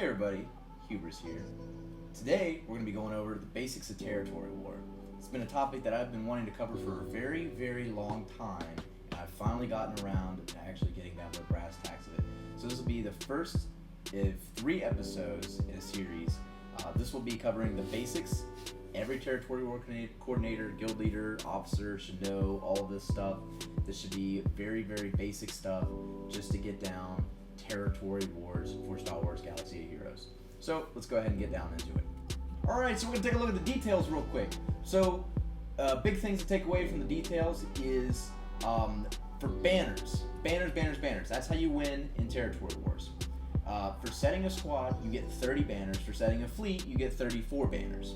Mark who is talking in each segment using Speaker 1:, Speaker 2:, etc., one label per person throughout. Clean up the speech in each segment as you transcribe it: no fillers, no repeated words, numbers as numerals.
Speaker 1: Hey everybody, HEWBRIS here. Today we're going to be going over the basics of territory war. It's been a topic that I've been wanting to cover for a very, very long time, and I've finally gotten around to actually getting down to the brass tacks of it. So this will be the first of 3 episodes in a series. This will be covering the basics. Every territory war coordinator, guild leader, officer should know all of this stuff. This should be very, very basic stuff just to get down territory wars for Star Wars Galaxy of Heroes. So let's go ahead and get down into it. Alright, so we're going to take a look at the details real quick. So big things to take away from the details is for banners. Banners. That's how you win in territory wars. For setting a squad, you get 30 banners. For setting a fleet, you get 34 banners.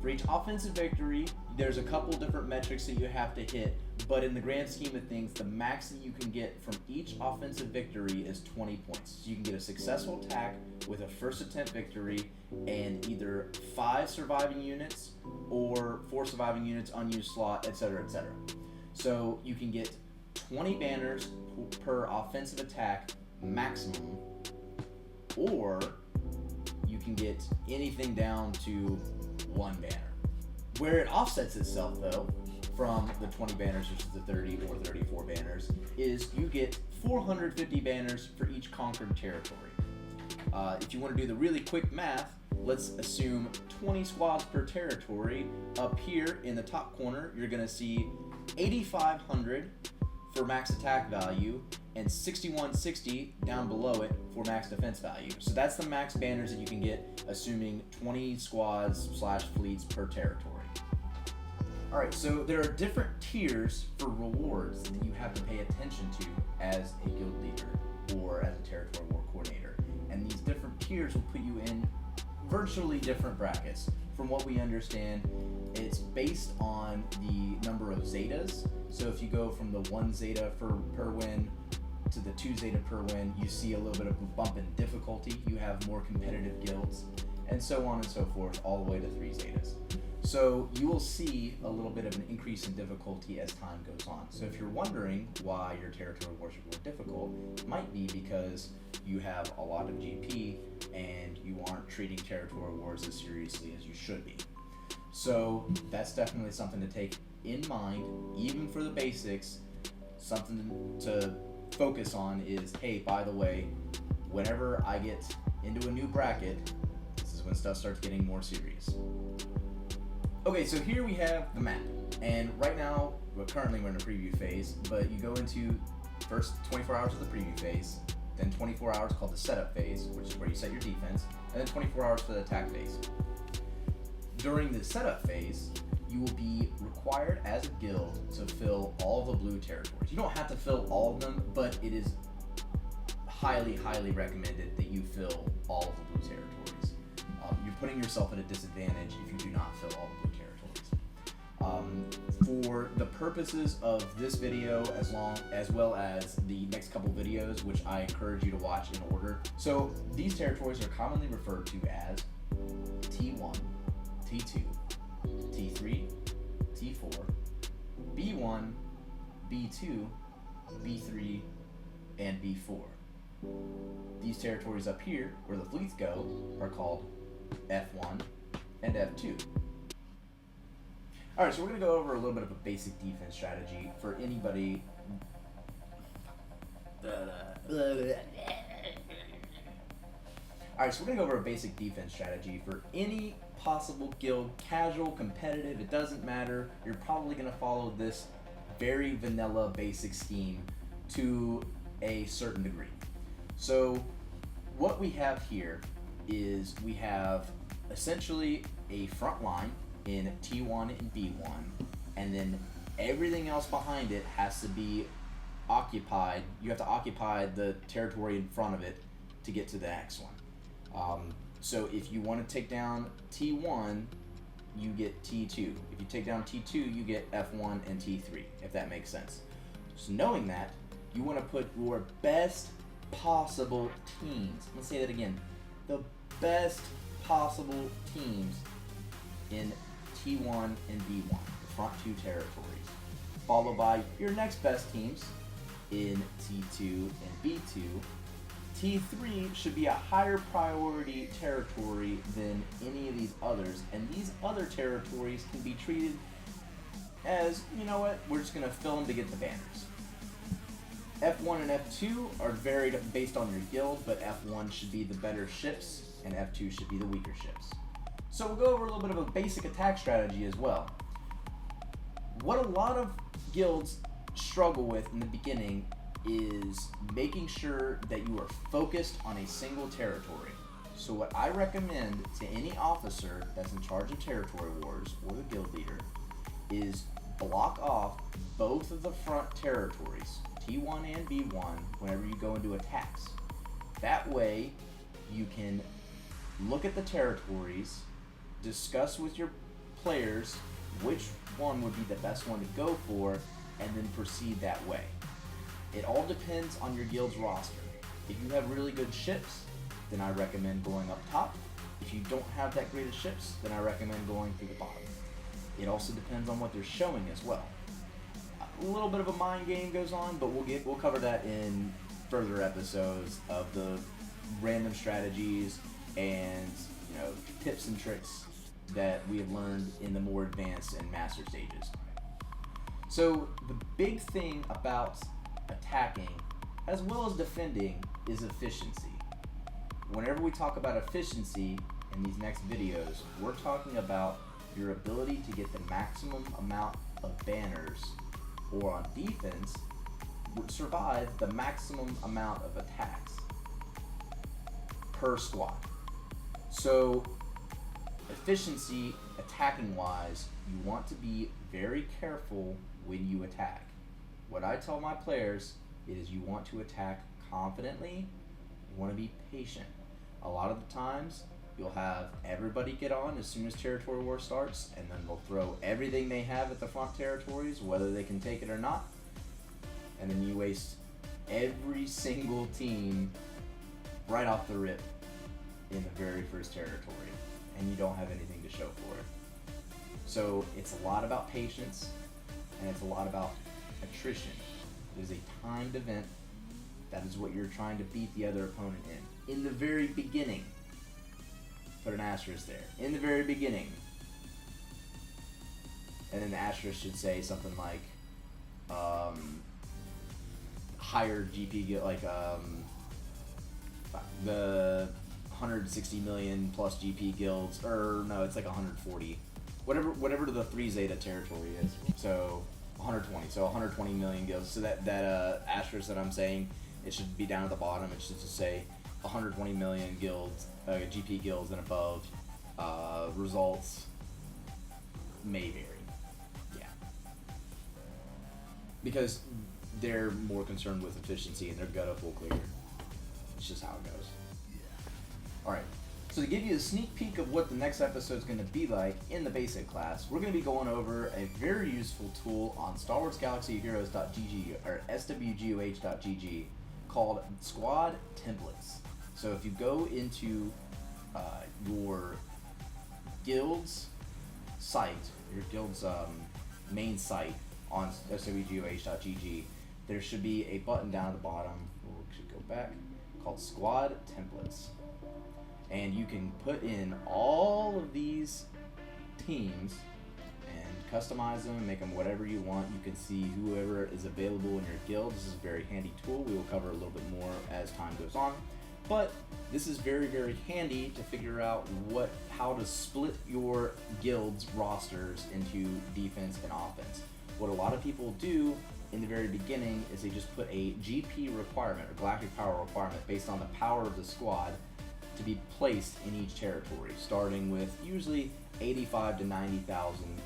Speaker 1: For each offensive victory, there's a couple different metrics that you have to hit, but in the grand scheme of things, the max that you can get from each offensive victory is 20 points. So you can get a successful attack with a first attempt victory and either 5 surviving units or 4 surviving units, unused slot, etc., etc. So you can get 20 banners per offensive attack maximum, or you can get anything down to 1 banner. Where it offsets itself, though, from the 20 banners versus the 30 or 34 banners, is you get 450 banners for each conquered territory. If you want to do the really quick math, let's assume 20 squads per territory. Up here in the top corner, you're going to see 8,500 for max attack value and 6,160 down below it for max defense value. So that's the max banners that you can get, assuming 20 squads / fleets per territory. Alright, so there are different tiers for rewards that you have to pay attention to as a guild leader or as a territory war coordinator. And these different tiers will put you in virtually different brackets. From what we understand, it's based on the number of zetas. So if you go from the 1 zeta per win to the 2 zeta per win, you see a little bit of a bump in difficulty. You have more competitive guilds, and so on and so forth, all the way to 3 zetas. So you will see a little bit of an increase in difficulty as time goes on. So if you're wondering why your territory wars are more difficult, it might be because you have a lot of GP and you aren't treating territory wars as seriously as you should be. So that's definitely something to take in mind, even for the basics. Something to focus on is, hey, by the way, whenever I get into a new bracket, this is when stuff starts getting more serious. Okay, so here we have the map, and right now, currently we're in a preview phase, but you go into first 24 hours of the preview phase, then 24 hours called the setup phase, which is where you set your defense, and then 24 hours for the attack phase. During the setup phase, you will be required as a guild to fill all the blue territories. You don't have to fill all of them, but it is highly, highly recommended that you fill all of the blue territories. You're putting yourself at a disadvantage if you do not fill all the blue territories. For the purposes of this video, as well as the next couple videos, which I encourage you to watch in order. So these territories are commonly referred to as T1, T2, T3, T4, B1, B2, B3, and B4. These territories up here, where the fleets go, are called F1 and F2. Alright, so we're going to go over a little bit of a basic defense strategy for anybody. Alright, so we're going to go over a basic defense strategy for any possible guild, casual, competitive, it doesn't matter. You're probably going to follow this very vanilla basic scheme to a certain degree. So what we have here is we have essentially a front line in T1 and B1, and then everything else behind it has to be occupied. You have to occupy the territory in front of it to get to the next one. So if you want to take down T1, you get T2. If you take down T2, you get F1 and T3, if that makes sense. So knowing that, you want to put your best possible teams, let's say that again, the best possible teams in T1 and B1, the front 2 territories, followed by your next best teams in T2 and B2, T3 should be a higher priority territory than any of these others, and these other territories can be treated as, you know what, we're just going to fill them to get the banners. F1 and F2 are varied based on your guild, but F1 should be the better ships, and F2 should be the weaker ships. So we'll go over a little bit of a basic attack strategy as well. What a lot of guilds struggle with in the beginning is making sure that you are focused on a single territory. So what I recommend to any officer that's in charge of territory wars or the guild leader is block off both of the front territories, T1 and B1, whenever you go into attacks. That way you can look at the territories, discuss with your players which one would be the best one to go for, and then proceed that way. It all depends on your guild's roster. If you have really good ships, then I recommend going up top. If you don't have that great of ships, then I recommend going through the bottom. It also depends on what they're showing as well. A little bit of a mind game goes on, but we'll cover that in further episodes of the random strategies and, you know, tips and tricks that we have learned in the more advanced and master stages. So the big thing about attacking as well as defending is efficiency. Whenever we talk about efficiency in these next videos, we're talking about your ability to get the maximum amount of banners, or on defense, would survive the maximum amount of attacks per squad. So efficiency, attacking wise, you want to be very careful when you attack. What I tell my players is you want to attack confidently, you want to be patient. A lot of the times, you'll have everybody get on as soon as territory war starts, and then they'll throw everything they have at the front territories, whether they can take it or not, and then you waste every single team right off the rip in the very first territory, and you don't have anything to show for it. So it's a lot about patience, and it's a lot about attrition. It is a timed event. That is what you're trying to beat the other opponent in the very beginning. Put an asterisk there. In the very beginning. And then the asterisk should say something like higher GP, like the 160 million plus GP guilds, or no, it's like 140. Whatever the 3 Zeta territory is. So 120. So 120 million guilds. So that asterisk that I'm saying, it should be down at the bottom. It should just say 120 million guilds, GP guilds and above. Results may vary. Yeah. Because they're more concerned with efficiency and they're gut up will clear. It's just how it goes. Alright. So to give you a sneak peek of what the next episode is going to be like in the basic class, we're going to be going over a very useful tool on StarWarsGalaxyHeroes.gg or SWGOH.gg called Squad Templates. So if you go into your guild's site, your guild's main site on SWGOH.gg, there should be a button down at the bottom, we should go back, called Squad Templates. And you can put in all of these teams and customize them and make them whatever you want. You can see whoever is available in your guild. This is a very handy tool. We will cover a little bit more as time goes on. But this is very, very handy to figure out how to split your guild's rosters into defense and offense. What a lot of people do in the very beginning is they just put a GP requirement, or galactic power requirement, based on the power of the squad to be placed in each territory, starting with usually 85 to 90,000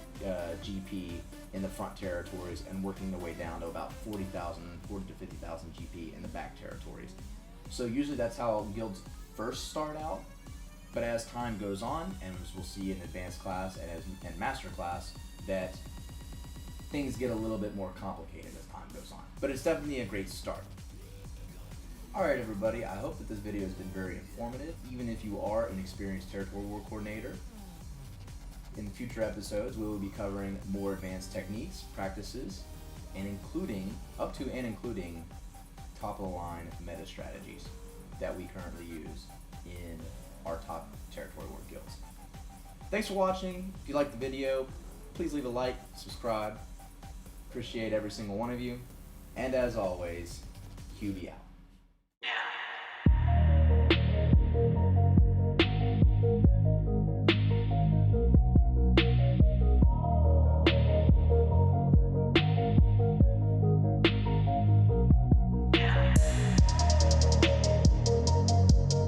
Speaker 1: GP in the front territories and working their way down to about 40 to 50,000 GP in the back territories. So usually that's how guilds first start out, but as time goes on, and as we'll see in advanced class and master class, that things get a little bit more complicated as time goes on. But it's definitely a great start. Alright everybody, I hope that this video has been very informative, even if you are an experienced territory war coordinator. In future episodes, we will be covering more advanced techniques, practices, and including top of the line meta strategies. that we currently use in our top territory war guilds. Thanks for watching. If you liked the video, please leave a like, subscribe. Appreciate every single one of you. And as always, HEWBRIS out.